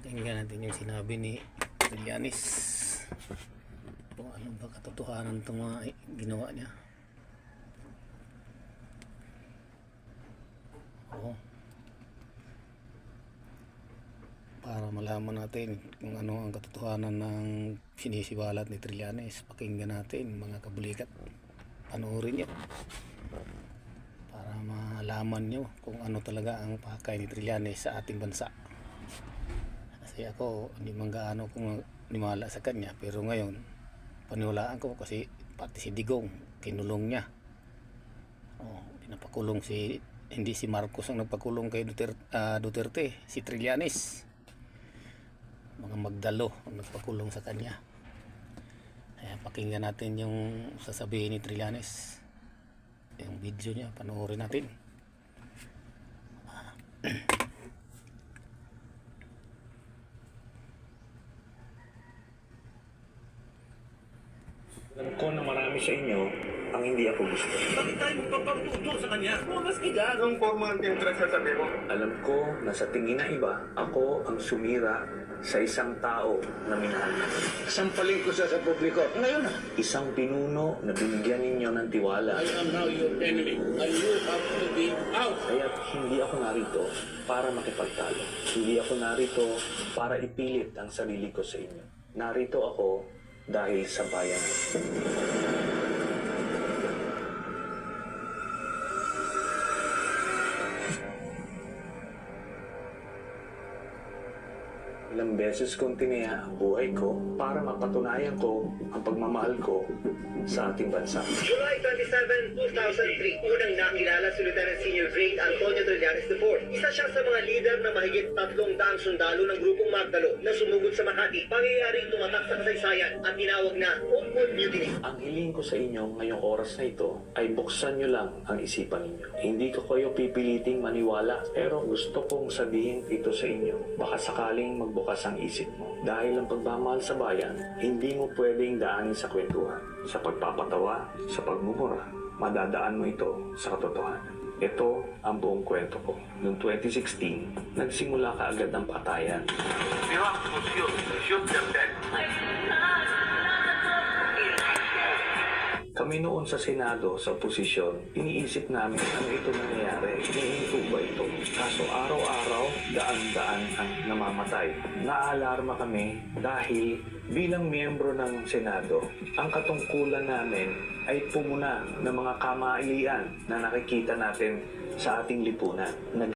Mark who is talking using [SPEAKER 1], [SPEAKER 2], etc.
[SPEAKER 1] Pakinggan natin yung sinabi ni Trillanes. Kung ano ba katotohanan itong mga ginawa niya. Oo. Para malaman natin kung ano ang katotohanan ng sinisiwalat ni Trillanes, pakinggan natin mga kabulikat. Panoorin nyo para malaman nyo kung ano talaga ang pakay ni Trillanes sa ating bansa. Kasi ako hindi man gaano kung nimala sa kanya, pero ngayon paniwalaan ko kasi pati si Digong kinulong niya. Pinapakulong hindi si Marcos ang nagpakulong kay Duterte, si Trillanes. Mga magdalo ang nagpakulong sa kanya. Kaya pakinggan natin yung sasabihin ni Trillanes. Yung video niya, panoorin natin.
[SPEAKER 2] Alam ko na marami sa inyo ang hindi ako gusto.
[SPEAKER 3] Bakit tayo magpaparuto sa kanya? Mas kita.
[SPEAKER 4] Anong forma ang interest sa sabi mo?
[SPEAKER 2] Alam ko na sa tingin na iba, ako ang sumira sa isang tao na minahal ko.
[SPEAKER 3] Sampalin ko siya sa publiko. Ngayon,
[SPEAKER 2] Isang pinuno na binigyan ninyo ng tiwala.
[SPEAKER 3] I am now your enemy and you have to be out.
[SPEAKER 2] Kaya hindi ako narito para makipagtalo. Hindi ako narito para ipilit ang sarili ko sa inyo. Narito ako dahil sa bayan. Ilang beses kong tinaya ang buhay ko para mapatunayan ko ang pagmamahal ko sa ating bansa.
[SPEAKER 5] July 27, 2003, unang nakilala si Lieutenant Senior Grade Antonio Trillanes IV. Isa siya sa mga leader ng mahigit 300 sundalo ng grupong Magdalo na sumugod sa Makati. Pangyayaring tumatak sa kasaysayan at tinawag na Oakwood Mutiny.
[SPEAKER 2] Ang hiling ko sa inyo ngayong oras na ito ay buksan nyo lang ang isipan ninyo. Hindi ko kayo pipiliting maniwala, pero gusto kong sabihin ito sa inyo. Baka sakaling magbukas ang isip mo. Dahil ang pagmamahal sa bayan, hindi mo pwedeng daanin sa kwentuhan, sa pagpapatawa, sa pagmumura. Madadaan mo ito sa katotohanan. Ito ang buong kwento ko. Noong 2016, nagsimula kaagad ang patayan.
[SPEAKER 4] You have to shoot them dead.
[SPEAKER 2] Kami noon sa Senado, sa oposisyon, iniisip namin ano ito nangyayari. Hinihinto ba ito? Kaso araw-araw, daan-daan ang namamatay. Naalarma kami dahil bilang miyembro ng Senado, ang katungkulan namin ay pumuna ng mga kamailian na nakikita natin sa ating lipunan.